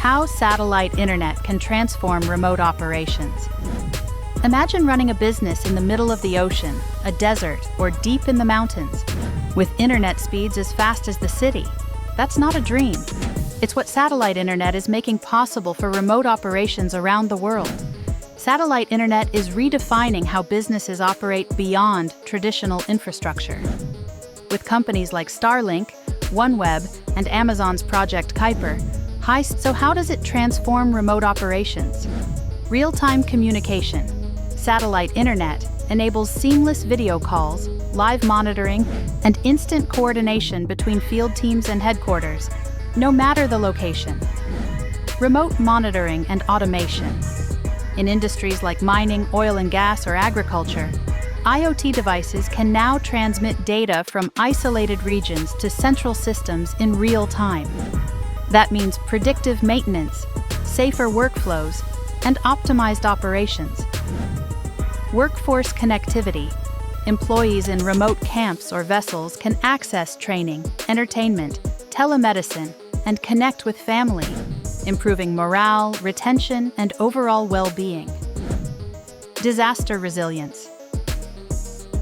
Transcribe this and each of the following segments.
How satellite internet can transform remote operations. Imagine running a business in the middle of the ocean, a desert, or deep in the mountains, with internet speeds as fast as the city. That's not a dream. It's what satellite internet is making possible for remote operations around the world. Satellite internet is redefining how businesses operate beyond traditional infrastructure. With companies like Starlink, OneWeb, and Amazon's Project Kuiper, so how does it transform remote operations? Real-time communication. Satellite internet enables seamless video calls, live monitoring, and instant coordination between field teams and headquarters, no matter the location. Remote monitoring and automation. In industries like mining, oil and gas, or agriculture, IoT devices can now transmit data from isolated regions to central systems in real time. That means predictive maintenance, safer workflows, and optimized operations. Workforce connectivity. Employees in remote camps or vessels can access training, entertainment, telemedicine, and connect with family, improving morale, retention, and overall well-being. Disaster resilience.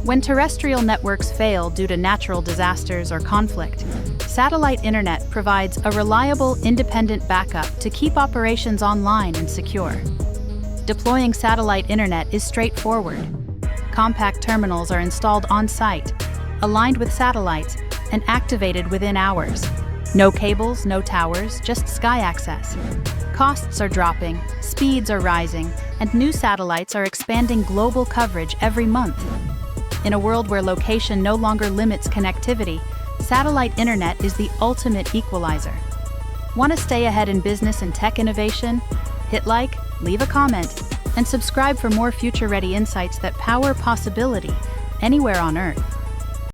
When terrestrial networks fail due to natural disasters or conflict, satellite internet provides a reliable, independent backup to keep operations online and secure. Deploying satellite internet is straightforward. Compact terminals are installed on-site, aligned with satellites, and activated within hours. No cables, no towers, just sky access. Costs are dropping, speeds are rising, and new satellites are expanding global coverage every month. In a world where location no longer limits connectivity, satellite internet is the ultimate equalizer. Want to stay ahead in business and tech innovation? Hit like, leave a comment, and subscribe for more future-ready insights that power possibility anywhere on Earth.